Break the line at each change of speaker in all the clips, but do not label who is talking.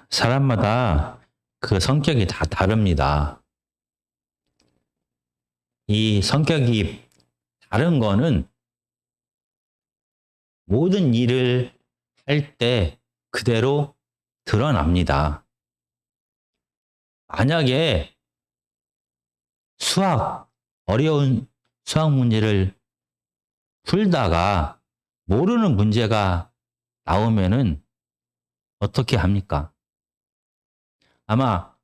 사람마다 그 성격이 다 다릅니다. 이 성격이 다른 거는 모든 일을 할 때 그대로 드러납니다. 만약에 어려운 수학 문제를 풀다가 모르는 문제가 나오면은 어떻게 합니까? 아마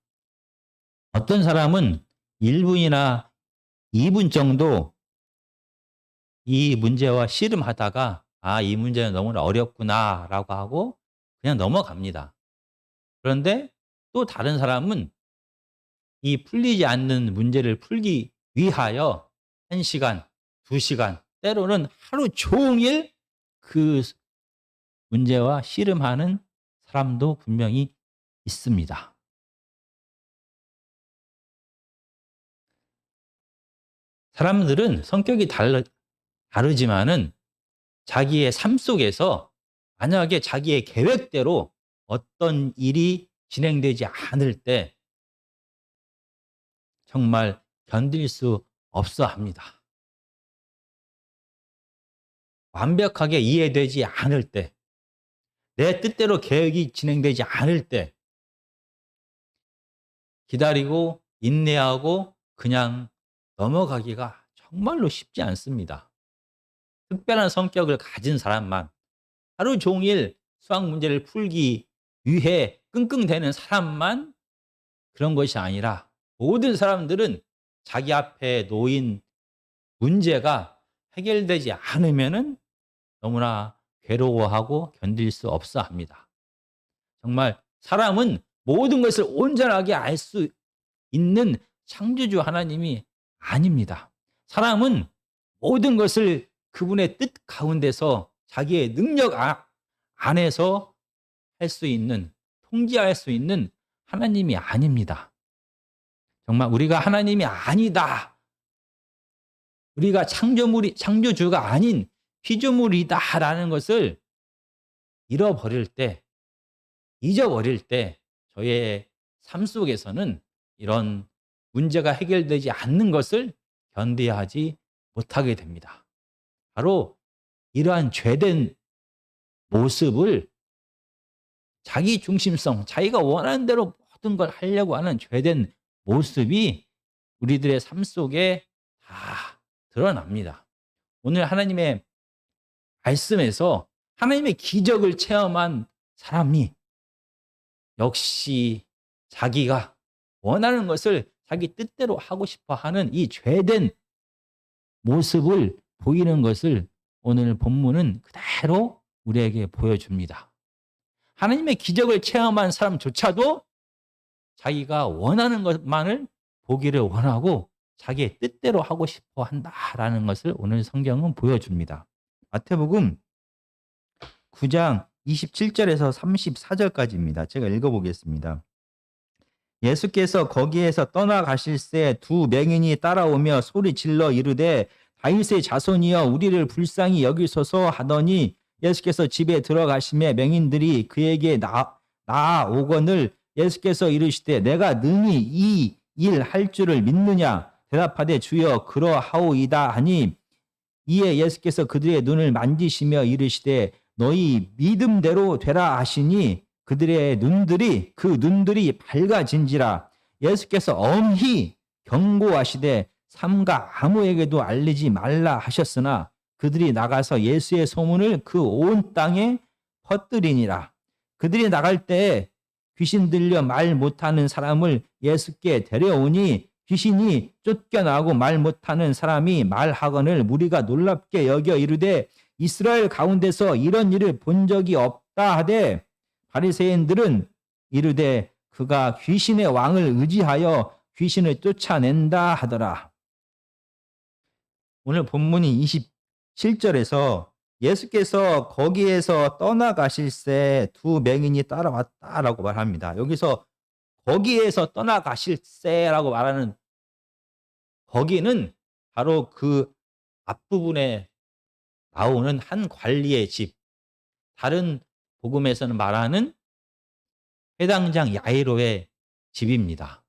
어떤 사람은 1분이나 2분 정도 이 문제와 씨름하다가 이 문제는 너무나 어렵구나라고 하고 그냥 넘어갑니다. 그런데 또 다른 사람은 이 풀리지 않는 문제를 풀기 위하여 1시간, 2시간, 때로는 하루 종일 그 문제와 씨름하는 사람도 분명히 있습니다. 사람들은 성격이 다르지만은 자기의 삶 속에서 만약에 자기의 계획대로 어떤 일이 진행되지 않을 때 정말 견딜 수 없어 합니다. 완벽하게 이해되지 않을 때, 내 뜻대로 계획이 진행되지 않을 때 기다리고 인내하고 그냥 넘어가기가 정말로 쉽지 않습니다. 특별한 성격을 가진 사람만, 하루 종일 수학 문제를 풀기 위해 끙끙대는 사람만 그런 것이 아니라 모든 사람들은 자기 앞에 놓인 문제가 해결되지 않으면은 너무나 괴로워하고 견딜 수 없어 합니다. 정말 사람은 모든 것을 온전하게 알 수 있는 창조주 하나님이 아닙니다. 사람은 모든 것을 그분의 뜻 가운데서 자기의 능력 안에서 할 수 있는, 통제할 수 있는 하나님이 아닙니다. 정말 우리가 하나님이 아니다. 우리가 창조주가 아닌 피조물이다라는 것을 잃어버릴 때, 잊어버릴 때 저의 삶 속에서는 이런 문제가 해결되지 않는 것을 견뎌야 하지 못하게 됩니다. 바로 이러한 죄된 모습을 자기 중심성, 자기가 원하는 대로 모든 걸 하려고 하는 죄된 모습이 우리들의 삶 속에 다 드러납니다. 오늘 하나님의 말씀에서 하나님의 기적을 체험한 사람이 역시 자기가 원하는 것을 자기 뜻대로 하고 싶어 하는 이 죄된 모습을 보이는 것을 오늘 본문은 그대로 우리에게 보여줍니다. 하나님의 기적을 체험한 사람조차도 자기가 원하는 것만을 보기를 원하고 자기의 뜻대로 하고 싶어 한다라는 것을 오늘 성경은 보여줍니다. 마태복음 9장 27절에서 34절까지입니다. 제가 읽어보겠습니다. 예수께서 거기에서 떠나가실새 두 맹인이 따라오며 소리 질러 이르되 다윗의 자손이여 우리를 불쌍히 여기소서 하더니 예수께서 집에 들어가심에 맹인들이 그에게 나아오거늘 예수께서 이르시되 내가 능히 이 일 할 줄을 믿느냐 대답하되 주여 그러하오이다 하니 이에 예수께서 그들의 눈을 만지시며 이르시되 너희 믿음대로 되라 하시니 그들의 눈들이 밝아진지라. 예수께서 엄히 경고하시되 삼가 아무에게도 알리지 말라 하셨으나 그들이 나가서 예수의 소문을 그 온 땅에 퍼뜨리니라. 그들이 나갈 때에 귀신 들려 말 못하는 사람을 예수께 데려오니 귀신이 쫓겨나고 말 못하는 사람이 말하거늘 무리가 놀랍게 여겨 이르되 이스라엘 가운데서 이런 일을 본 적이 없다 하되 바리새인들은 이르되 그가 귀신의 왕을 의지하여 귀신을 쫓아낸다 하더라. 오늘 본문이 27절에서 예수께서 거기에서 떠나가실새 두 맹인이 따라왔다라고 말합니다. 여기서 거기에서 떠나가실새라고 말하는 거기는 바로 그 앞부분에 나오는 한 관리의 집, 다른 복음에서는 말하는 회당장 야이로의 집입니다.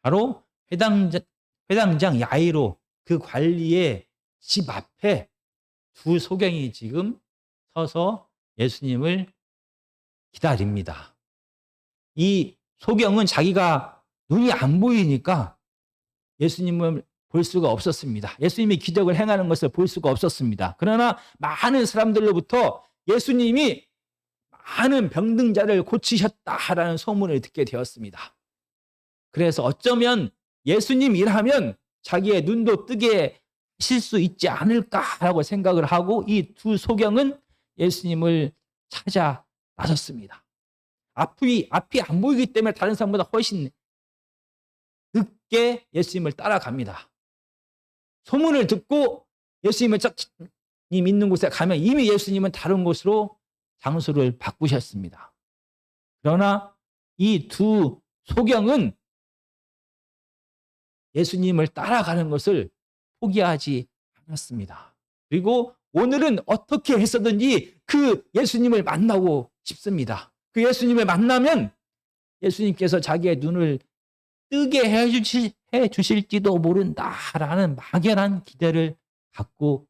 바로 회당장 야이로 그 관리의 집 앞에 두 소경이 지금 서서 예수님을 기다립니다. 이 소경은 자기가 눈이 안 보이니까 예수님을 볼 수가 없었습니다. 예수님이 기적을 행하는 것을 볼 수가 없었습니다. 그러나 많은 사람들로부터 예수님이 많은 병든 자를 고치셨다라는 소문을 듣게 되었습니다. 그래서 어쩌면 예수님 일하면 자기의 눈도 뜨게 하실 수 있지 않을까라고 생각을 하고 이 두 소경은 예수님을 찾아 나섰습니다. 앞이 안 보이기 때문에 다른 사람보다 훨씬 늦게 예수님을 따라갑니다. 소문을 듣고 예수님을 있는 곳에 가면 이미 예수님은 다른 곳으로 장소를 바꾸셨습니다. 그러나 이 두 소경은 예수님을 따라가는 것을 포기하지 않았습니다. 그리고 오늘은 어떻게 해서든지 그 예수님을 만나고 싶습니다. 그 예수님을 만나면 예수님께서 자기의 눈을 뜨게 해주실지도 모른다라는 막연한 기대를 갖고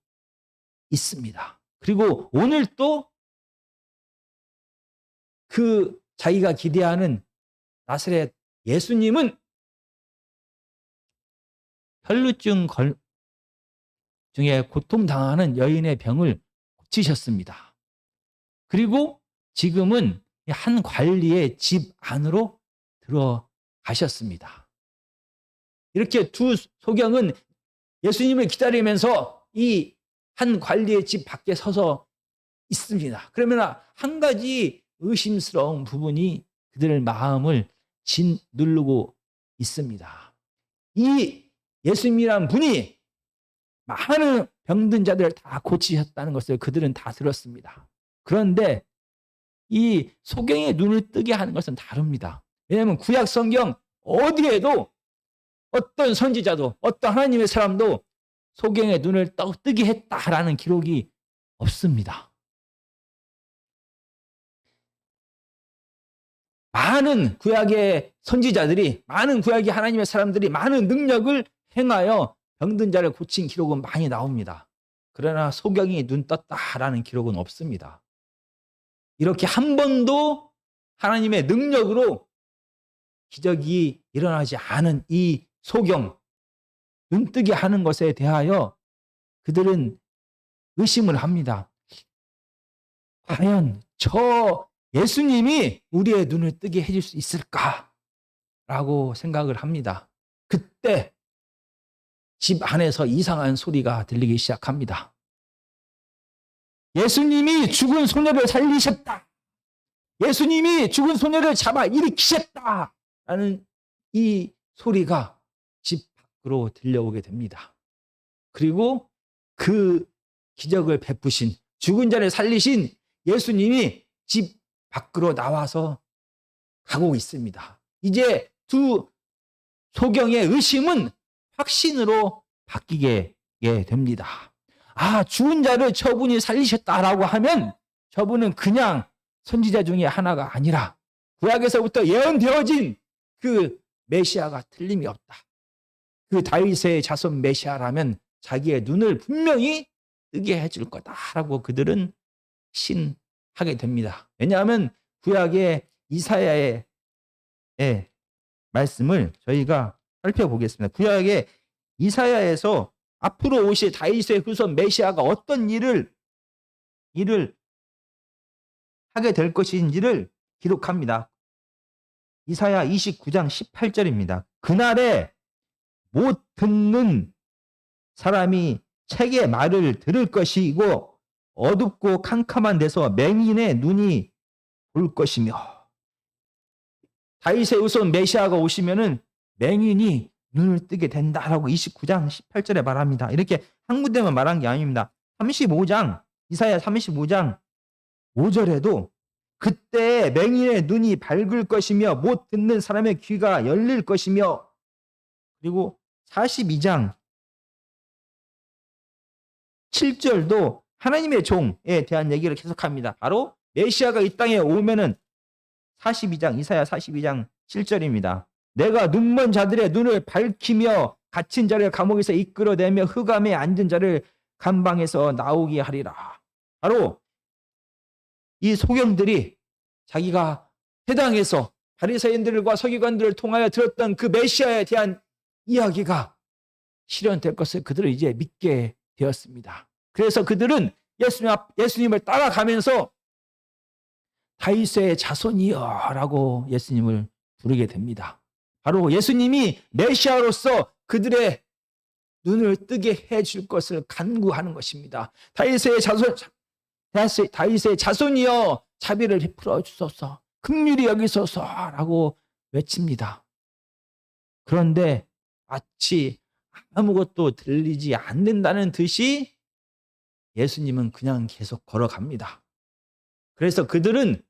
있습니다. 그리고 오늘 또 그 자기가 기대하는 나사렛 예수님은 혈루증 중에 고통당하는 여인의 병을 고치셨습니다. 그리고 지금은 한 관리의 집 안으로 들어가셨습니다. 이렇게 두 소경은 예수님을 기다리면서 이 한 관리의 집 밖에 서서 있습니다. 그러면 한 가지 의심스러운 부분이 그들의 마음을 짓누르고 있습니다. 이 예수님이란 분이 많은 병든 자들을 다 고치셨다는 것을 그들은 다 들었습니다. 그런데 이 소경의 눈을 뜨게 하는 것은 다릅니다. 왜냐하면 구약 성경 어디에도 어떤 선지자도 어떤 하나님의 사람도 소경의 눈을 뜨게 했다라는 기록이 없습니다. 많은 구약의 선지자들이, 많은 구약의 하나님의 사람들이 많은 능력을 행하여 병든 자를 고친 기록은 많이 나옵니다. 그러나 소경이 눈 떴다라는 기록은 없습니다. 이렇게 한 번도 하나님의 능력으로 기적이 일어나지 않은 이 소경, 눈뜨게 하는 것에 대하여 그들은 의심을 합니다. 과연 저 예수님이 우리의 눈을 뜨게 해줄 수 있을까라고 생각을 합니다. 그때 집 안에서 이상한 소리가 들리기 시작합니다. 예수님이 죽은 소녀를 살리셨다. 예수님이 죽은 소녀를 잡아 일으키셨다라는 이 소리가 집 밖으로 들려오게 됩니다. 그리고 그 기적을 베푸신, 죽은 자를 살리신 예수님이 집 밖으로 나와서 가고 있습니다. 이제 두 소경의 의심은 확신으로 바뀌게 됩니다. 죽은 자를 저분이 살리셨다라고 하면 저분은 그냥 선지자 중에 하나가 아니라 구약에서부터 예언되어진 그 메시아가 틀림이 없다. 그 다윗의 자손 메시아라면 자기의 눈을 분명히 뜨게 해줄 거다라고 그들은 신하게 됩니다. 왜냐하면 구약의 이사야의 말씀을 저희가 살펴보겠습니다. 구약의 이사야에서 앞으로 오실 다윗의 후손 메시아가 어떤 일을 하게 될 것인지를 기록합니다. 이사야 29장 18절입니다. 그날에 못 듣는 사람이 책의 말을 들을 것이고 어둡고 캄캄한 데서 맹인의 눈이 볼 것이며, 다윗의 후손 메시아가 오시면은 맹인이 눈을 뜨게 된다라고 29장 18절에 말합니다. 이렇게 한 군데만 말한 게 아닙니다. 35장, 이사야 35장 5절에도 그때 맹인의 눈이 밝을 것이며 못 듣는 사람의 귀가 열릴 것이며, 그리고 42장 7절도 하나님의 종에 대한 얘기를 계속합니다. 바로 메시아가 이 땅에 오면은 42장 이사야 42장 7절입니다. 내가 눈먼 자들의 눈을 밝히며 갇힌 자를 감옥에서 이끌어내며 흑암에 앉은 자를 감방에서 나오게 하리라. 바로 이 소경들이 자기가 회당에서 바리새인들과 서기관들을 통하여 들었던 그 메시아에 대한 이야기가 실현될 것을 그들은 이제 믿게 되었습니다. 그래서 그들은 예수님을 따라가면서 다윗의 자손이여 라고 예수님을 부르게 됩니다. 바로 예수님이 메시아로서 그들의 눈을 뜨게 해줄 것을 간구하는 것입니다. 다윗의 자손이여 자비를 베풀어 주소서, 긍휼히 여기소서라고 외칩니다. 그런데 마치 아무것도 들리지 않는다는 듯이 예수님은 그냥 계속 걸어갑니다. 그래서 그들은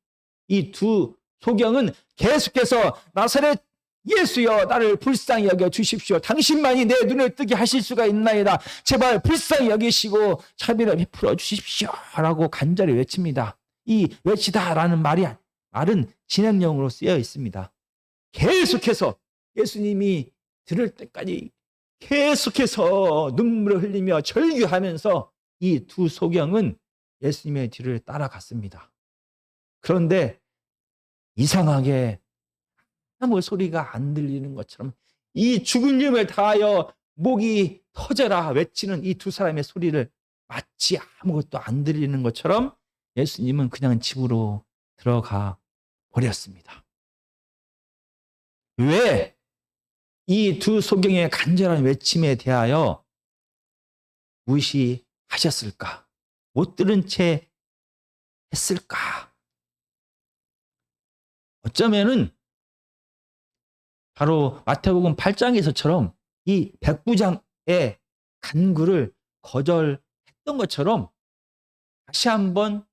이 두 소경은 계속해서 나사렛 예수여 나를 불쌍히 여겨 주십시오. 당신만이 내 눈을 뜨게 하실 수가 있나이다. 제발 불쌍히 여기시고 자비를 베풀어 주십시오 라고 간절히 외칩니다. 이 외치다라는 말은 진행형으로 쓰여 있습니다. 계속해서 예수님이 들을 때까지 계속해서 눈물을 흘리며 절규하면서 이 두 소경은 예수님의 뒤를 따라갔습니다. 그런데 이상하게 아무 소리가 안 들리는 것처럼 이 죽은 힘을 다하여 목이 터져라 외치는 이 두 사람의 소리를 마치 아무것도 안 들리는 것처럼 예수님은 그냥 집으로 들어가 버렸습니다. 왜 이 두 소경의 간절한 외침에 대하여 무시하셨을까? 못 들은 채 했을까? 어쩌면은 바로 마태복음 8장에서처럼 이 백부장의 간구를 거절했던 것처럼 다시 한번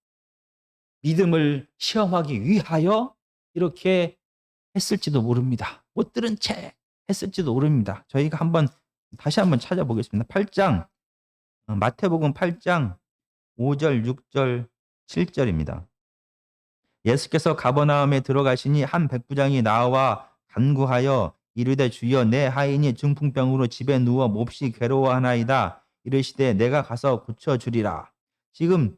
믿음을 시험하기 위하여 이렇게 했을지도 모릅니다. 못 들은 채 했을지도 모릅니다. 저희가 다시 한번 찾아보겠습니다. 마태복음 8장 5절, 6절, 7절입니다. 예수께서 가버나움에 들어가시니 한 백부장이 나와 간구하여 이르되 주여 내 하인이 중풍병으로 집에 누워 몹시 괴로워하나이다. 이르시되 내가 가서 고쳐주리라. 지금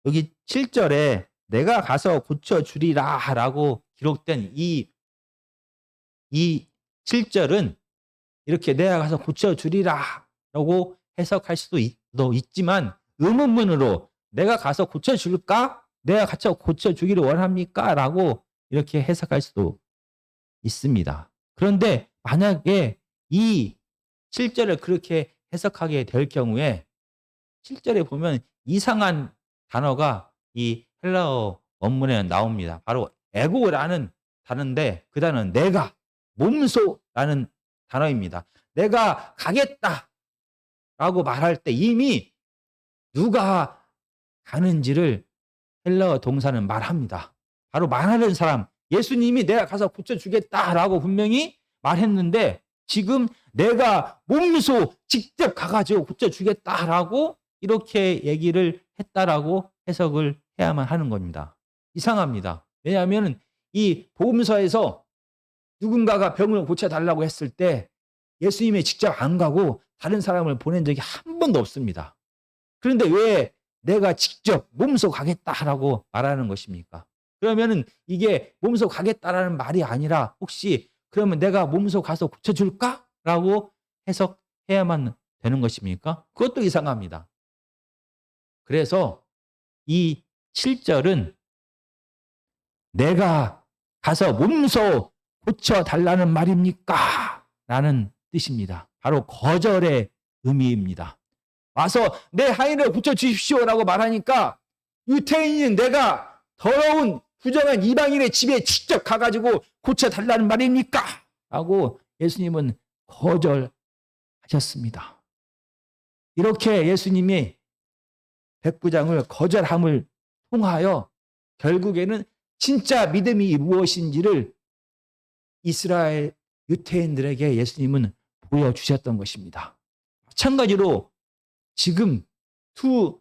여기 7절에 내가 가서 고쳐주리라 라고 기록된 이 7절은 이렇게 내가 가서 고쳐주리라 라고 해석할 수도 있지만 의문문으로 내가 가서 고쳐줄까? 내가 가서 고쳐주기를 원합니까? 라고 이렇게 해석할 수도 있습니다. 그런데 만약에 이 7절을 그렇게 해석하게 될 경우에 7절에 보면 이상한 단어가 이 헬라어 원문에 나옵니다. 바로 에고라는 단어인데 그 단어는 내가, 몸소라는 단어입니다. 내가 가겠다 라고 말할 때 이미 누가 가는지를 헬라어 동사는 말합니다. 바로 말하는 사람, 예수님이 내가 가서 고쳐주겠다라고 분명히 말했는데 지금 내가 몸소 직접 가가지고 고쳐주겠다라고 이렇게 얘기를 했다라고 해석을 해야만 하는 겁니다. 이상합니다. 왜냐하면 이 복음서에서 누군가가 병을 고쳐달라고 했을 때 예수님이 직접 안 가고 다른 사람을 보낸 적이 한 번도 없습니다. 그런데 왜 내가 직접 몸소 가겠다라고 말하는 것입니까? 그러면은 이게 몸소 가겠다라는 말이 아니라 혹시 그러면 내가 몸소 가서 고쳐줄까? 라고 해석해야만 되는 것입니까? 그것도 이상합니다. 그래서 이 7절은 내가 가서 몸소 고쳐달라는 말입니까? 라는 뜻입니다. 바로 거절의 의미입니다. 와서 내 하인을 고쳐주십시오라고 말하니까 유태인인 내가 더러운 부정한 이방인의 집에 직접 가가지고 고쳐달라는 말입니까? 라고 예수님은 거절하셨습니다. 이렇게 예수님이 백부장을 거절함을 통하여 결국에는 진짜 믿음이 무엇인지를 이스라엘 유태인들에게 예수님은 보여주셨던 것입니다. 마찬가지로 지금 두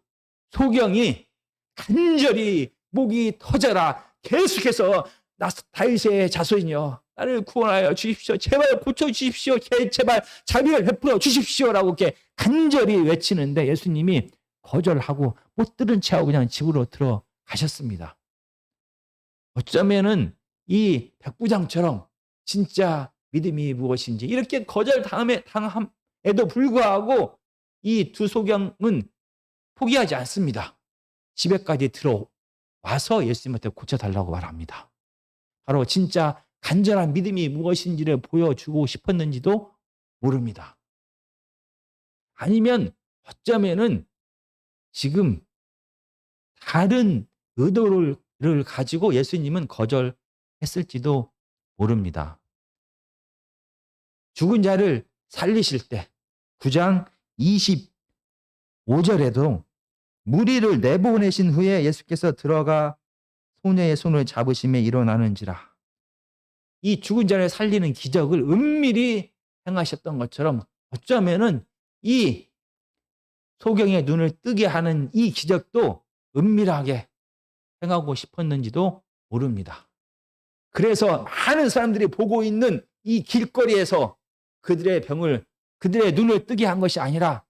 소경이 간절히 목이 터져라 계속해서 나 다윗의 자손이여 나를 구원하여 주십시오. 제발 고쳐주십시오. 제발 자비를 베풀어 주십시오라고 이렇게 간절히 외치는데 예수님이 거절하고 못 들은 채하고 그냥 집으로 들어가셨습니다. 어쩌면은 이 백부장처럼 진짜 믿음이 무엇인지 이렇게 당함에도 불구하고 이 두 소경은 포기하지 않습니다. 집에까지 들어와서 예수님한테 고쳐달라고 말합니다. 바로 진짜 간절한 믿음이 무엇인지를 보여주고 싶었는지도 모릅니다. 아니면 어쩌면은 지금 다른 의도를 가지고 예수님은 거절했을지도 모릅니다. 죽은 자를 살리실 때 9장 25절에도 무리를 내보내신 후에 예수께서 들어가 소녀의 손을 잡으심에 일어나는지라. 이 죽은 자를 살리는 기적을 은밀히 행하셨던 것처럼 어쩌면은 이 소경의 눈을 뜨게 하는 이 기적도 은밀하게 행하고 싶었는지도 모릅니다. 그래서 많은 사람들이 보고 있는 이 길거리에서 그들의 눈을 뜨게 한 것이 아니라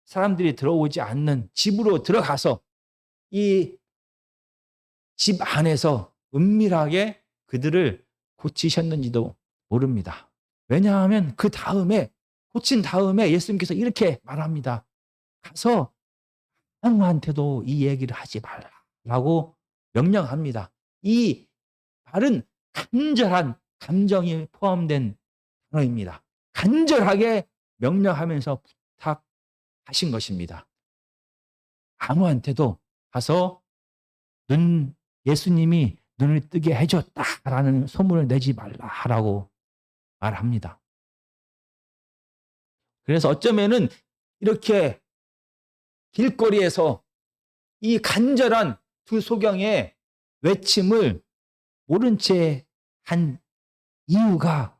사람들이 들어오지 않는 집으로 들어가서 이 집 안에서 은밀하게 그들을 고치셨는지도 모릅니다. 왜냐하면 그 다음에 고친 다음에 예수님께서 이렇게 말합니다. 가서 아무한테도 이 얘기를 하지 말라고 명령합니다. 이 말은 간절한 감정이 포함된 단어입니다. 간절하게 명령하면서 부탁하신 것입니다. 아무한테도 가서 예수님이 눈을 뜨게 해줬다라는 소문을 내지 말라라고 말합니다. 그래서 어쩌면은 이렇게 길거리에서 이 간절한 두 소경의 외침을 모른 채 한 이유가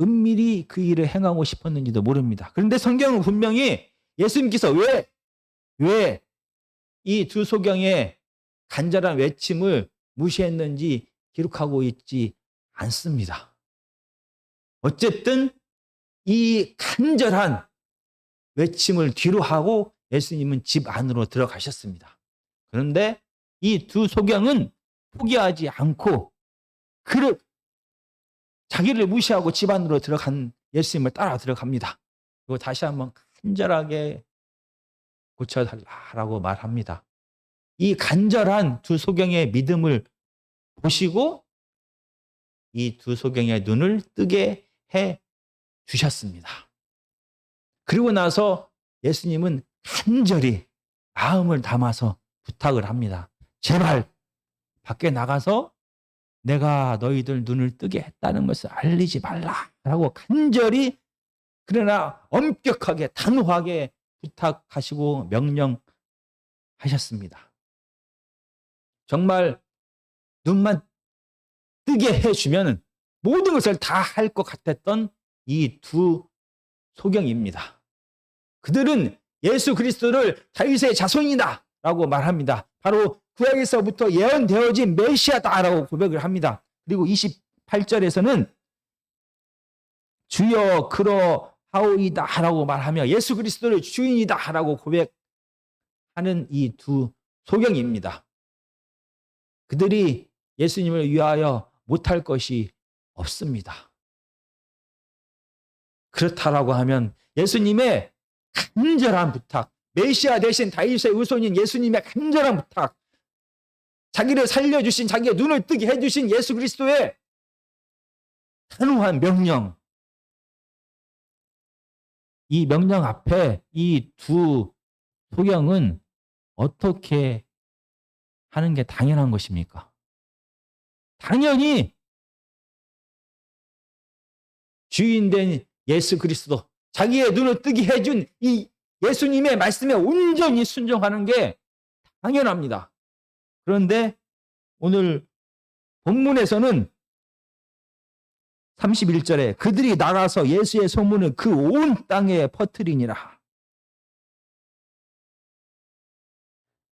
은밀히 그 일을 행하고 싶었는지도 모릅니다. 그런데 성경은 분명히 예수님께서 왜 이 두 소경의 간절한 외침을 무시했는지 기록하고 있지 않습니다. 어쨌든 이 간절한 외침을 뒤로 하고 예수님은 집 안으로 들어가셨습니다. 그런데 이 두 소경은 포기하지 않고 자기를 무시하고 집 안으로 들어간 예수님을 따라 들어갑니다. 그리고 다시 한번 간절하게 고쳐달라고 말합니다. 이 간절한 두 소경의 믿음을 보시고 이 두 소경의 눈을 뜨게 해 주셨습니다. 그리고 나서 예수님은 간절히 마음을 담아서 부탁을 합니다. 제발 밖에 나가서 내가 너희들 눈을 뜨게 했다는 것을 알리지 말라라고 간절히 그러나 엄격하게 단호하게 부탁하시고 명령하셨습니다. 정말 눈만 뜨게 해주면 모든 것을 다 할 것 같았던 이 두 소경입니다. 그들은 예수 그리스도를 다윗의 자손이다 라고 말합니다. 바로 구약에서부터 예언되어진 메시아다라고 고백을 합니다. 그리고 28절에서는 주여 그러하오이다 라고 말하며 예수 그리스도를 주인이다 라고 고백하는 이 두 소경입니다. 그들이 예수님을 위하여 못할 것이 없습니다. 그렇다라고 하면 예수님의 간절한 부탁, 메시아 대신 다윗의 후손인 예수님의 간절한 부탁, 자기를 살려주신, 자기의 눈을 뜨게 해주신 예수 그리스도의 단호한 명령, 이 명령 앞에 이 두 소경은 어떻게 하는 게 당연한 것입니까? 당연히 주인된 예수 그리스도, 자기의 눈을 뜨게 해준 이 예수님의 말씀에 온전히 순종하는 게 당연합니다. 그런데 오늘 본문에서는 31절에 그들이 나가서 예수의 소문을 그 온 땅에 퍼뜨리니라.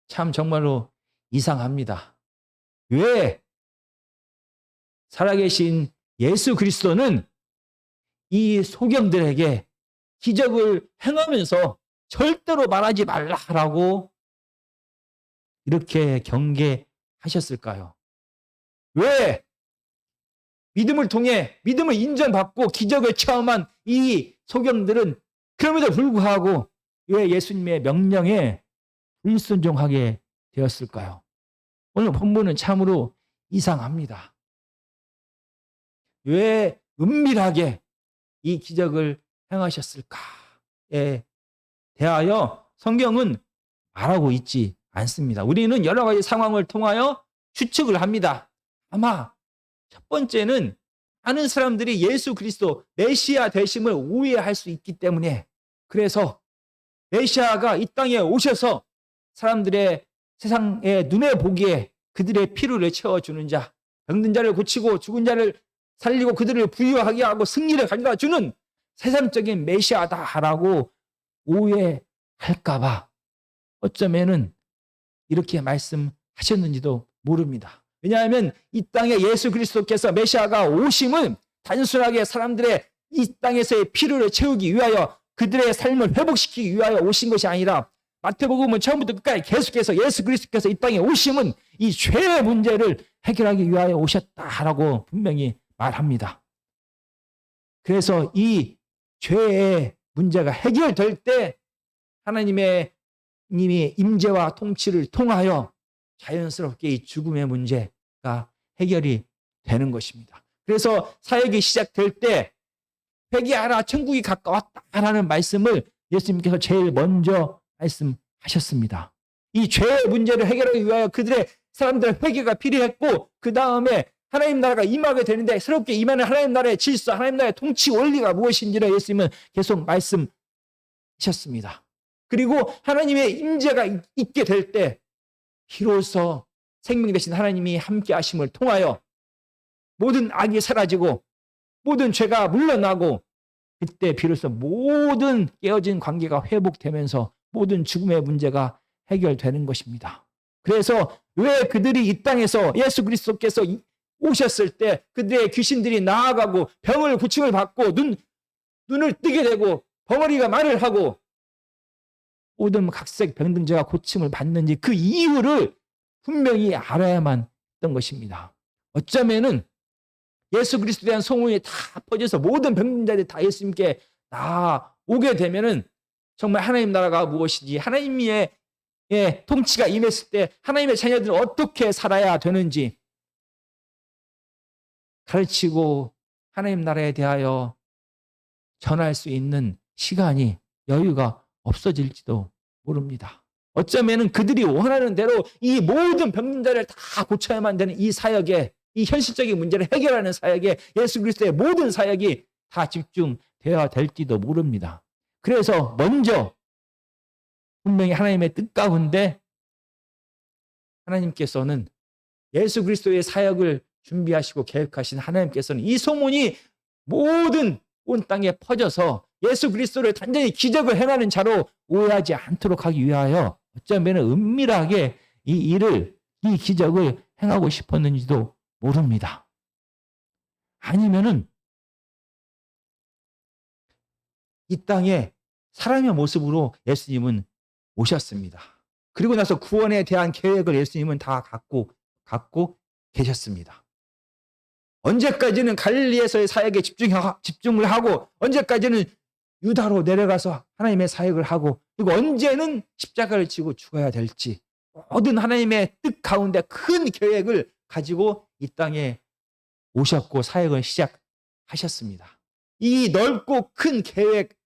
참 정말로 이상합니다. 왜 살아계신 예수 그리스도는 이 소경들에게 기적을 행하면서 절대로 말하지 말라라고 이렇게 경계하셨을까요? 왜 믿음을 통해 믿음을 인정받고 기적을 체험한 이 소경들은 그럼에도 불구하고 왜 예수님의 명령에 불순종하게 되었을까요? 오늘 본문은 참으로 이상합니다. 왜 은밀하게 이 기적을 행하셨을까에 대하여 성경은 말하고 있지 않습니다. 우리는 여러 가지 상황을 통하여 추측을 합니다. 아마 첫 번째는 많은 사람들이 예수 그리스도 메시아 되심을 오해할 수 있기 때문에, 그래서 메시아가 이 땅에 오셔서 사람들의 세상의 눈에 보기에 그들의 필요를 채워주는 자, 병든 자를 고치고 죽은 자를 살리고 그들을 부유하게 하고 승리를 가져다 주는 세상적인 메시아다라고 오해할까봐 어쩌면은 이렇게 말씀하셨는지도 모릅니다. 왜냐하면 이 땅에 예수 그리스도께서 메시아가 오심은 단순하게 사람들의 이 땅에서의 필요를 채우기 위하여 그들의 삶을 회복시키기 위하여 오신 것이 아니라, 마태복음은 처음부터 끝까지 계속해서 예수 그리스도께서 이 땅에 오심은 이 죄의 문제를 해결하기 위하여 오셨다라고 분명히 말합니다. 그래서 이 죄의 문제가 해결될 때 하나님의 임재와 통치를 통하여 자연스럽게 이 죽음의 문제가 해결이 되는 것입니다. 그래서 사역이 시작될 때 회개하라 천국이 가까웠다라는 말씀을 예수님께서 제일 먼저 말씀하셨습니다. 이 죄의 문제를 해결하기 위하여 그들의 사람들의 회개가 필요했고, 그 다음에 하나님 나라가 임하게 되는데 새롭게 임하는 하나님 나라의 질서, 하나님 나라의 통치 원리가 무엇인지를 예수님은 계속 말씀하셨습니다. 그리고 하나님의 임재가 있게 될 때 비로소 생명 되신 하나님이 함께 하심을 통하여 모든 악이 사라지고 모든 죄가 물러나고, 그때 비로소 모든 깨어진 관계가 회복되면서 모든 죽음의 문제가 해결되는 것입니다. 그래서 왜 그들이 이 땅에서 예수 그리스도께서 오셨을 때 그들의 귀신들이 나아가고 병을 고침을 받고 눈을 뜨게 되고 벙어리가 말을 하고 모든 각색 병든자가 고침을 받는지 그 이유를 분명히 알아야만 했던 것입니다. 어쩌면은 예수 그리스도에 대한 소문이 다 퍼져서 모든 병든자들이 다 예수님께 나오게 되면은 정말 하나님 나라가 무엇인지, 하나님의 통치가 임했을 때 하나님의 자녀들은 어떻게 살아야 되는지 가르치고 하나님 나라에 대하여 전할 수 있는 시간이, 여유가 없어질지도 모릅니다. 어쩌면 그들이 원하는 대로 이 모든 병든 자를 다 고쳐야만 되는 이 사역에, 이 현실적인 문제를 해결하는 사역에 예수 그리스도의 모든 사역이 다 집중되어야 될지도 모릅니다. 그래서 먼저 분명히 하나님의 뜻 가운데 하나님께서는 예수 그리스도의 사역을 준비하시고 계획하신 하나님께서는 이 소문이 모든 온 땅에 퍼져서 예수 그리스도를 단전히 기적을 행하는 자로 오해하지 않도록 하기 위하여 어쩌면 은밀하게 이 기적을 행하고 싶었는지도 모릅니다. 아니면은 이 땅에 사람의 모습으로 예수님은 오셨습니다. 그리고 나서 구원에 대한 계획을 예수님은 다 갖고 계셨습니다. 언제까지는 갈릴리에서의 사역에 집중을 하고, 언제까지는 유다로 내려가서 하나님의 사역을 하고, 그리고 언제는 십자가를 지고 죽어야 될지, 모든 하나님의 뜻 가운데 큰 계획을 가지고 이 땅에 오셨고 사역을 시작하셨습니다. 이 넓고 큰 계획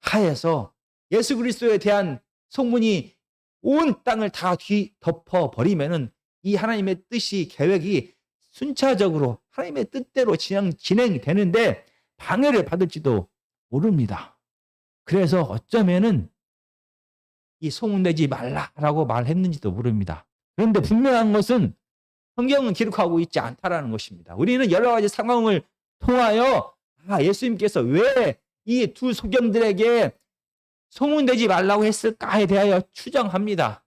하에서 예수 그리스도에 대한 소문이 온 땅을 다 뒤덮어 버리면은 이 하나님의 뜻이, 계획이 순차적으로 하나님의 뜻대로 진행되는데 방해를 받을지도 모릅니다. 그래서 어쩌면은 이 소문내지 말라라고 말했는지도 모릅니다. 그런데 분명한 것은 성경은 기록하고 있지 않다라는 것입니다. 우리는 여러 가지 상황을 통하여 예수님께서 왜 이 두 소경들에게 소문내지 말라고 했을까에 대하여 추정합니다.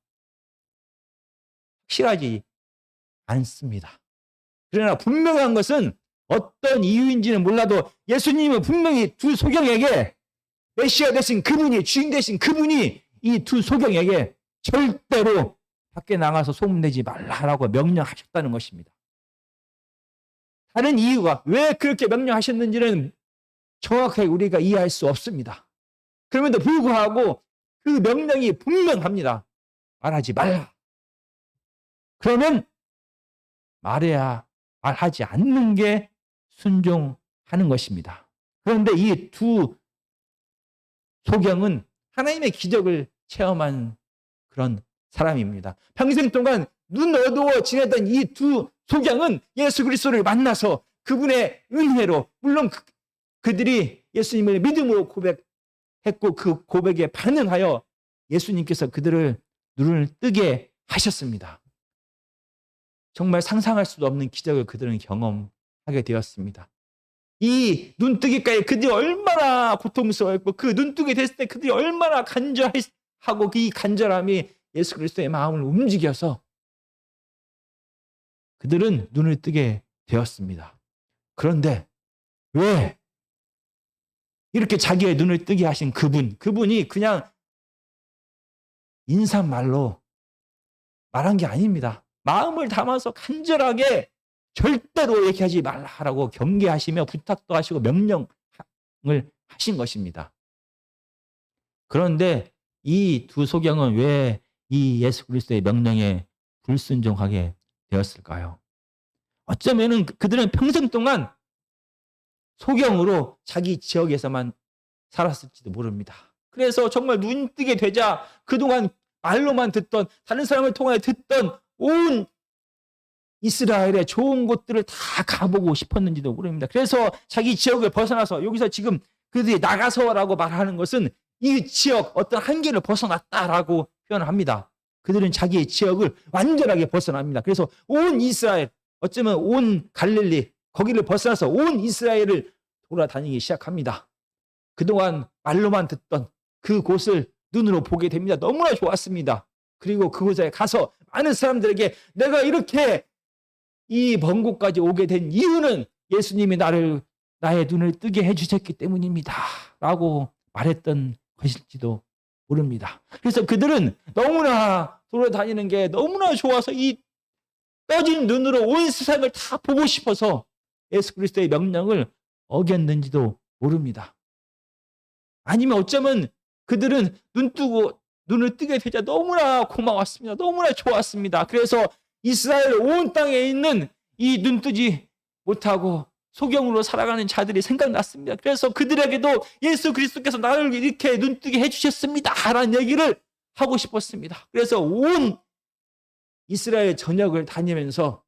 확실하지 않습니다. 그러나 분명한 것은 어떤 이유인지는 몰라도 예수님은 분명히 두 소경에게 메시아 되신 그분이, 주인 되신 그분이 이 두 소경에게 절대로 밖에 나가서 소문내지 말라라고 명령하셨다는 것입니다. 다른 이유가 왜 그렇게 명령하셨는지는 정확하게 우리가 이해할 수 없습니다. 그럼에도 불구하고 그 명령이 분명합니다. 말하지 말라. 그러면 말하지 않는 게 순종하는 것입니다. 그런데 이 두 소경은 하나님의 기적을 체험한 그런 사람입니다. 평생 동안 눈 어두워 지내던 이 두 소경은 예수 그리스도를 만나서 그분의 은혜로, 물론 그들이 예수님을 믿음으로 고백했고 그 고백에 반응하여 예수님께서 그들을 눈을 뜨게 하셨습니다. 정말 상상할 수도 없는 기적을 그들은 경험하게 되었습니다. 이 눈뜨기까지 그들이 얼마나 고통스러웠고 그 눈뜨기 됐을 때 그들이 얼마나 간절하고 이 간절함이 예수 그리스도의 마음을 움직여서 그들은 눈을 뜨게 되었습니다. 그런데 왜 이렇게 자기의 눈을 뜨게 하신 그분이 그냥 인사말로 말한 게 아닙니다. 마음을 담아서 간절하게 절대로 얘기하지 말라라고 경계하시며 부탁도 하시고 명령을 하신 것입니다. 그런데 이 두 소경은 왜 이 예수 그리스도의 명령에 불순종하게 되었을까요? 어쩌면은 그들은 평생 동안 소경으로 자기 지역에서만 살았을지도 모릅니다. 그래서 정말 눈 뜨게 되자 그동안 말로만 듣던, 다른 사람을 통하여 듣던 온 이스라엘의 좋은 곳들을 다 가보고 싶었는지도 모릅니다. 그래서 자기 지역을 벗어나서, 여기서 지금 그들이 나가서라고 말하는 것은 이 지역 어떤 한계를 벗어났다라고 표현을 합니다. 그들은 자기의 지역을 완전하게 벗어납니다. 그래서 온 이스라엘, 어쩌면 온 갈릴리, 거기를 벗어나서 온 이스라엘을 돌아다니기 시작합니다. 그동안 말로만 듣던 그 곳을 눈으로 보게 됩니다. 너무나 좋았습니다. 그리고 그곳에 가서 많은 사람들에게 내가 이렇게 이 먼 곳까지 오게 된 이유는 예수님이 나의 눈을 뜨게 해주셨기 때문입니다. 라고 말했던 것일지도 모릅니다. 그래서 그들은 너무나 돌아다니는 게 너무나 좋아서 이 떠진 눈으로 온 세상을 다 보고 싶어서 예수 그리스도의 명령을 어겼는지도 모릅니다. 아니면 어쩌면 그들은 눈을 뜨게 되자 너무나 고마웠습니다. 너무나 좋았습니다. 그래서 이스라엘 온 땅에 있는 이 눈뜨지 못하고 소경으로 살아가는 자들이 생각났습니다. 그래서 그들에게도 예수 그리스도께서 나를 이렇게 눈뜨게 해주셨습니다. 라는 얘기를 하고 싶었습니다. 그래서 온 이스라엘 전역을 다니면서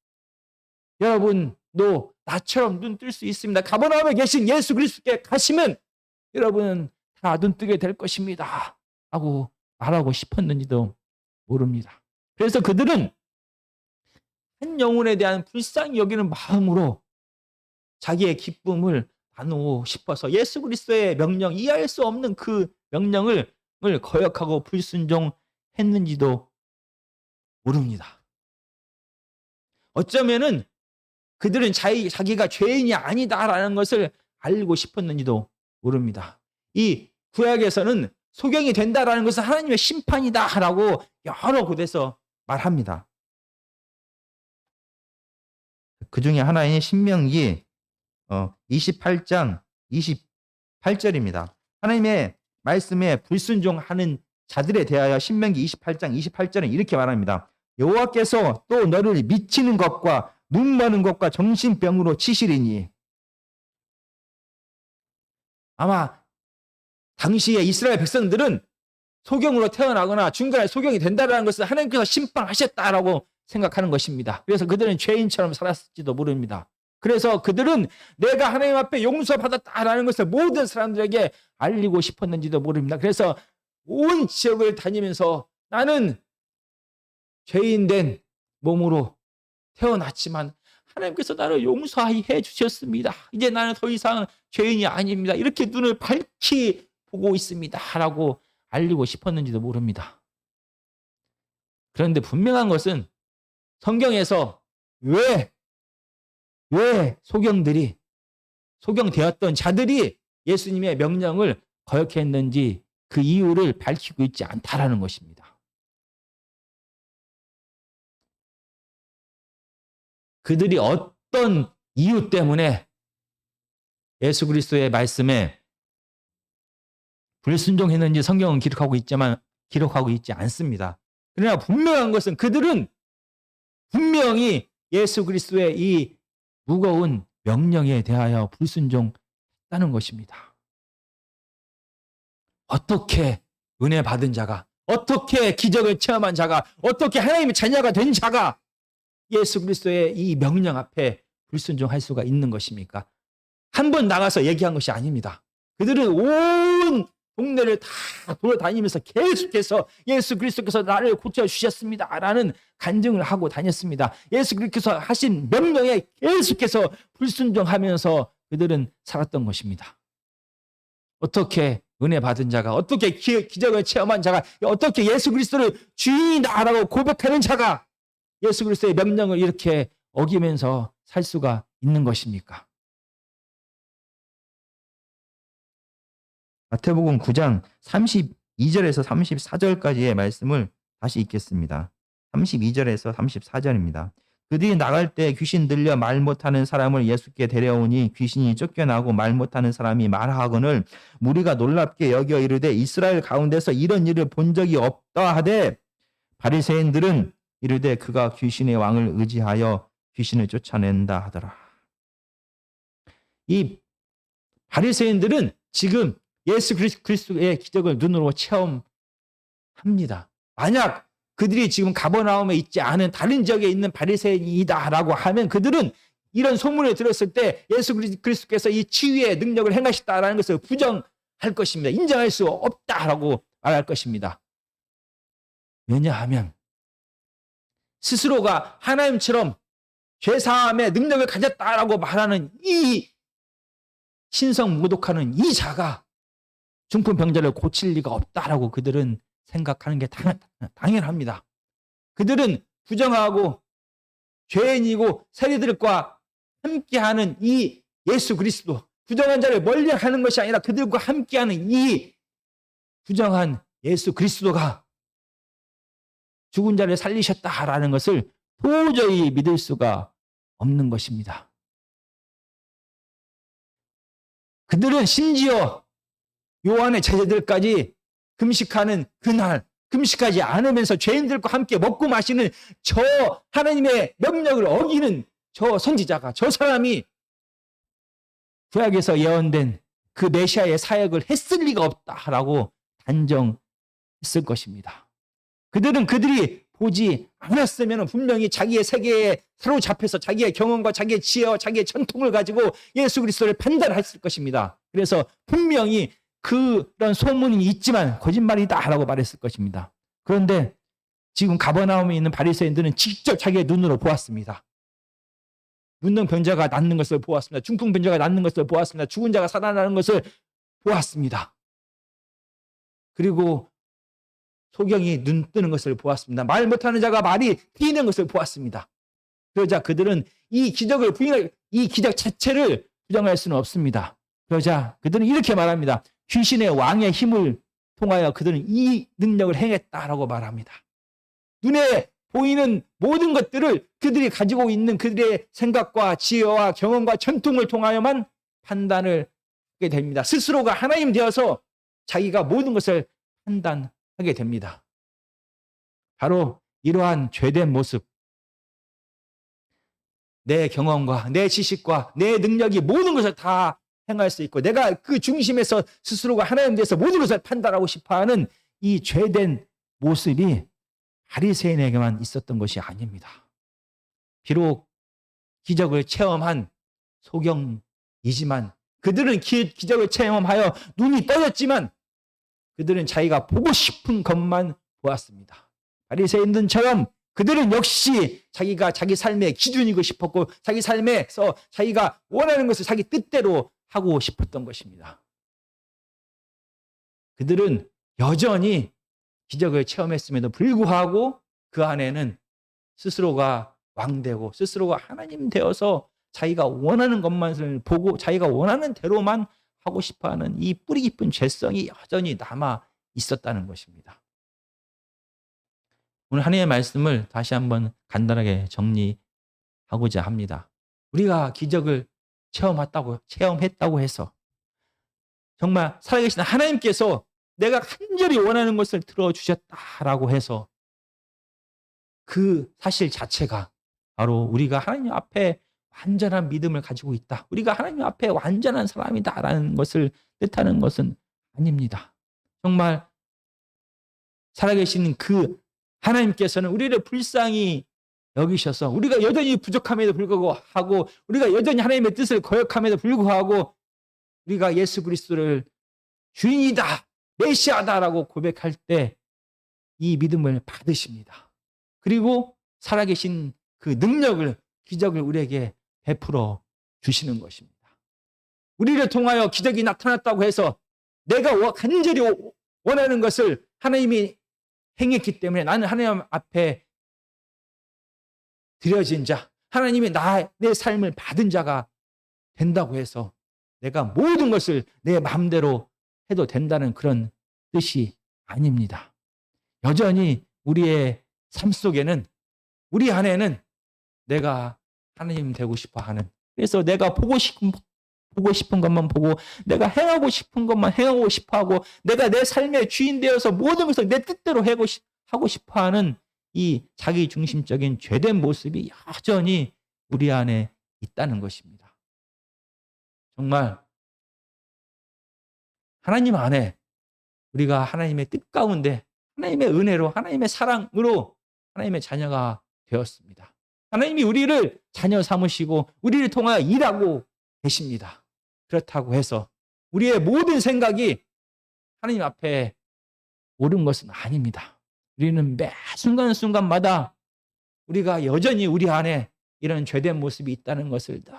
여러분도 나처럼 눈 뜰 수 있습니다. 가버나움에 계신 예수 그리스도께 가시면 여러분은 다 눈 뜨게 될 것입니다. 하고 말하고 싶었는지도 모릅니다. 그래서 그들은 한 영혼에 대한 불쌍히 여기는 마음으로 자기의 기쁨을 나누고 싶어서 예수 그리스도의 명령, 이해할 수 없는 그 명령을 거역하고 불순종했는지도 모릅니다. 어쩌면은 그들은 자기가 죄인이 아니다라는 것을 알고 싶었는지도 모릅니다. 이 구약에서는 소경이 된다라는 것은 하나님의 심판이다라고 여러 곳에서 말합니다. 그 중에 하나인 신명기 28장 28절입니다. 하나님의 말씀에 불순종하는 자들에 대하여 신명기 28장 28절은 이렇게 말합니다. 여호와께서 또 너를 미치는 것과 눈 머는 것과 정신병으로 치시리니. 아마 당시에 이스라엘 백성들은 소경으로 태어나거나 중간에 소경이 된다는 것을 하나님께서 심판하셨다라고 생각하는 것입니다. 그래서 그들은 죄인처럼 살았을지도 모릅니다. 그래서 그들은 내가 하나님 앞에 용서받았다라는 것을 모든 사람들에게 알리고 싶었는지도 모릅니다. 그래서 온 지역을 다니면서 나는 죄인된 몸으로 태어났지만 하나님께서 나를 용서해 주셨습니다. 이제 나는 더 이상 죄인이 아닙니다. 이렇게 눈을 밝히 보고 있습니다. 라고 알리고 싶었는지도 모릅니다. 그런데 분명한 것은 성경에서 왜 왜 소경되었던 자들이 예수님의 명령을 거역했는지 그 이유를 밝히고 있지 않다라는 것입니다. 그들이 어떤 이유 때문에 예수 그리스도의 말씀에 불순종했는지 성경은 기록하고 있지 않습니다. 그러나 분명한 것은 그들은 분명히 예수 그리스도의 이 무거운 명령에 대하여 불순종했다는 것입니다. 어떻게 은혜 받은 자가, 어떻게 기적을 체험한 자가, 어떻게 하나님의 자녀가 된 자가 예수 그리스도의 이 명령 앞에 불순종할 수가 있는 것입니까? 한 번 나가서 얘기한 것이 아닙니다. 그들은 온 동네를 다 돌아다니면서 계속해서 예수 그리스도께서 나를 고쳐주셨습니다 라는 간증을 하고 다녔습니다. 예수 그리스도께서 하신 명령에 계속해서 불순종하면서 그들은 살았던 것입니다. 어떻게 은혜 받은 자가, 어떻게 기적을 체험한 자가, 어떻게 예수 그리스도를 주인이다라고 고백하는 자가 예수 그리스도의 명령을 이렇게 어기면서 살 수가 있는 것입니까?
마태복음 9장 32절에서 34절까지의 말씀을 다시 읽겠습니다. 32절에서 34절입니다. 그들이 나갈 때 귀신 들려 말 못하는 사람을 예수께 데려오니 귀신이 쫓겨나고 말 못하는 사람이 말하거늘 무리가 놀랍게 여겨 이르되 이스라엘 가운데서 이런 일을 본 적이 없다 하되 바리새인들은 이르되 그가 귀신의 왕을 의지하여 귀신을 쫓아낸다 하더라.
이 바리새인들은 지금 예수 그리스도의 기적을 눈으로 체험합니다. 만약 그들이 지금 가버나움에 있지 않은 다른 지역에 있는 바리새인이다라고 하면 그들은 이런 소문을 들었을 때 예수 그리스도께서 이 치유의 능력을 행하셨다라는 것을 부정할 것입니다. 인정할 수 없다라고 말할 것입니다. 왜냐하면 스스로가 하나님처럼 죄사함의 능력을 가졌다라고 말하는 이 신성모독하는 이 자가 중풍병자를 고칠 리가 없다라고 그들은 생각하는 게 당연합니다. 그들은 부정하고 죄인이고 세리들과 함께하는 이 예수 그리스도, 부정한 자를 멀리하는 것이 아니라 그들과 함께하는 이 부정한 예수 그리스도가 죽은 자를 살리셨다라는 것을 도저히 믿을 수가 없는 것입니다. 그들은 심지어 요한의 제자들까지 금식하는 그날, 금식하지 않으면서 죄인들과 함께 먹고 마시는 저 하나님의 명령을 어기는 저 선지자가, 저 사람이 구약에서 예언된 그 메시아의 사역을 했을 리가 없다라고 단정했을 것입니다. 그들이 보지 않았으면 분명히 자기의 세계에 사로잡혀서 자기의 경험과 자기의 지혜와 자기의 전통을 가지고 예수 그리스도를 판단했을 것입니다. 그래서 분명히 그런 소문이 있지만 거짓말이다라고 말했을 것입니다. 그런데 지금 가버나움에 있는 바리새인들은 직접 자기의 눈으로 보았습니다. 문둥병자가 낫는 것을 보았습니다. 중풍병자가 낫는 것을 보았습니다. 죽은 자가 살아나는 것을 보았습니다. 그리고 소경이 눈 뜨는 것을 보았습니다. 말 못하는 자가 말이 트이는 것을 보았습니다. 그러자 그들은 이 기적 자체를 부정할 수는 없습니다. 그러자 그들은 이렇게 말합니다. 귀신의 왕의 힘을 통하여 그들은 이 능력을 행했다라고 말합니다. 눈에 보이는 모든 것들을 그들이 가지고 있는 그들의 생각과 지혜와 경험과 전통을 통하여만 판단을 하게 됩니다. 스스로가 하나님 되어서 자기가 모든 것을 판단하게 됩니다. 바로 이러한 죄된 모습, 내 경험과 내 지식과 내 능력이 모든 것을 다 행할 수 있고 내가 그 중심에서 스스로가 하나님 되어서 모든 것을 판단하고 싶어하는 이 죄된 모습이 바리새인에게만 있었던 것이 아닙니다. 비록 기적을 체험한 소경이지만 그들은 기적을 체험하여 눈이 떠졌지만 그들은 자기가 보고 싶은 것만 보았습니다. 바리새인들처럼 그들은 역시 자기가 자기 삶의 기준이고 싶었고 자기 삶에서 자기가 원하는 것을 자기 뜻대로 하고 싶었던 것입니다. 그들은 여전히 기적을 체험했음에도 불구하고 그 안에는 스스로가 왕되고 스스로가 하나님 되어서 자기가 원하는 것만을 보고 자기가 원하는 대로만 하고 싶어하는 이 뿌리 깊은 죄성이 여전히 남아 있었다는 것입니다. 오늘 하나님의 말씀을 다시 한번 간단하게 정리하고자 합니다. 우리가 기적을 체험했다고 해서 정말 살아계신 하나님께서 내가 간절히 원하는 것을 들어주셨다라고 해서 그 사실 자체가 바로 우리가 하나님 앞에 완전한 믿음을 가지고 있다, 우리가 하나님 앞에 완전한 사람이다라는 것을 뜻하는 것은 아닙니다. 정말 살아계신 그 하나님께서는 우리를 불쌍히 여기셔서 우리가 여전히 부족함에도 불구하고 우리가 여전히 하나님의 뜻을 거역함에도 불구하고 우리가 예수 그리스도를 주인이다, 메시아다라고 고백할 때 이 믿음을 받으십니다. 그리고 살아계신 그 능력을, 기적을 우리에게 베풀어 주시는 것입니다. 우리를 통하여 기적이 나타났다고 해서 내가 간절히 원하는 것을 하나님이 행했기 때문에 나는 하나님 앞에 드려진 자, 하나님이 내 삶을 받은 자가 된다고 해서 내가 모든 것을 내 마음대로 해도 된다는 그런 뜻이 아닙니다. 여전히 우리의 삶 속에는, 우리 안에는 내가 하나님 되고 싶어 하는, 그래서 내가 보고 싶은 것만 보고 내가 행하고 싶은 것만 행하고 싶어 하고 내가 내 삶의 주인 되어서 모든 것을 내 뜻대로 하고 싶어 하는 이 자기 중심적인 죄된 모습이 여전히 우리 안에 있다는 것입니다. 정말 하나님 안에 우리가 하나님의 뜻 가운데 하나님의 은혜로, 하나님의 사랑으로 하나님의 자녀가 되었습니다. 하나님이 우리를 자녀 삼으시고 우리를 통하여 일하고 계십니다. 그렇다고 해서 우리의 모든 생각이 하나님 앞에 옳은 것은 아닙니다. 우리는 매 순간순간마다 우리가 여전히 우리 안에 이런 죄된 모습이 있다는 것을 늘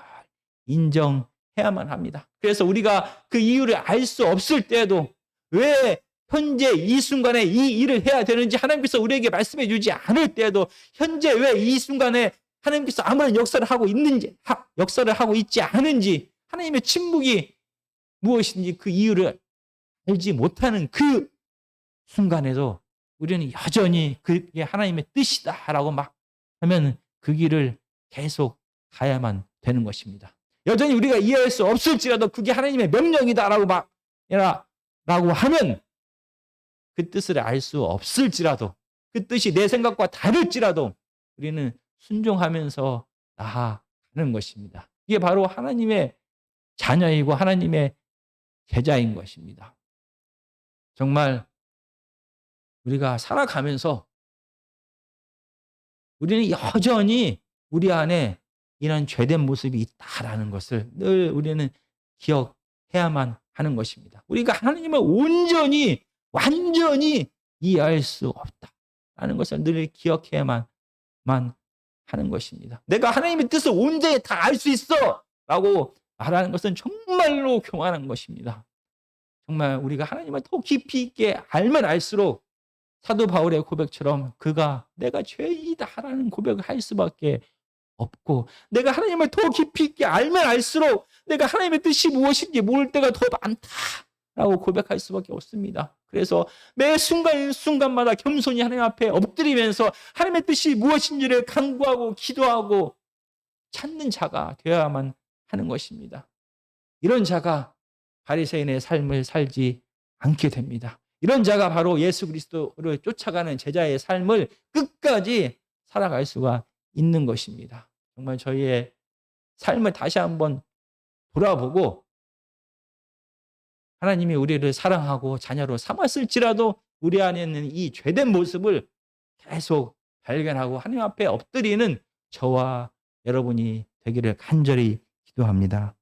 인정해야만 합니다. 그래서 우리가 그 이유를 알 수 없을 때에도 왜 현재 이 순간에 이 일을 해야 되는지 하나님께서 우리에게 말씀해 주지 않을 때에도 현재 왜 이 순간에 하나님께서 아무런 역사를 하고 있지 않은지, 하나님의 침묵이 무엇인지 그 이유를 알지 못하는 그 순간에도 우리는 여전히 그게 하나님의 뜻이다라고 막 하면 그 길을 계속 가야만 되는 것입니다. 여전히 우리가 이해할 수 없을지라도 그게 하나님의 명령이다라고 라고 하면, 그 뜻을 알 수 없을지라도, 그 뜻이 내 생각과 다를지라도 우리는 순종하면서 나아가는 것입니다. 이게 바로 하나님의 자녀이고 하나님의 제자인 것입니다. 정말 우리가 살아가면서 우리는 여전히 우리 안에 이런 죄된 모습이 있다라는 것을 늘 우리는 기억해야만 하는 것입니다. 우리가 하나님을 온전히 완전히 이해할 수 없다라는 것을 늘 기억해야만 하는 것입니다. 내가 하나님의 뜻을 온전히 다 알 수 있어 라고 말하는 것은 정말로 교만한 것입니다. 정말 우리가 하나님을 더 깊이 있게 알면 알수록 사도 바울의 고백처럼 그가 내가 죄인이다라는 고백을 할 수밖에 없고, 내가 하나님을 더 깊이 있게 알면 알수록 내가 하나님의 뜻이 무엇인지 모를 때가 더 많다라고 고백할 수밖에 없습니다. 그래서 매 순간마다 겸손히 하나님 앞에 엎드리면서 하나님의 뜻이 무엇인지를 간구하고 기도하고 찾는 자가 되어야만 하는 것입니다. 이런 자가 바리새인의 삶을 살지 않게 됩니다. 이런 자가 바로 예수 그리스도를 쫓아가는 제자의 삶을 끝까지 살아갈 수가 있는 것입니다. 정말 저희의 삶을 다시 한번 돌아보고 하나님이 우리를 사랑하고 자녀로 삼았을지라도 우리 안에 있는 이 죄된 모습을 계속 발견하고 하나님 앞에 엎드리는 저와 여러분이 되기를 간절히 기도합니다.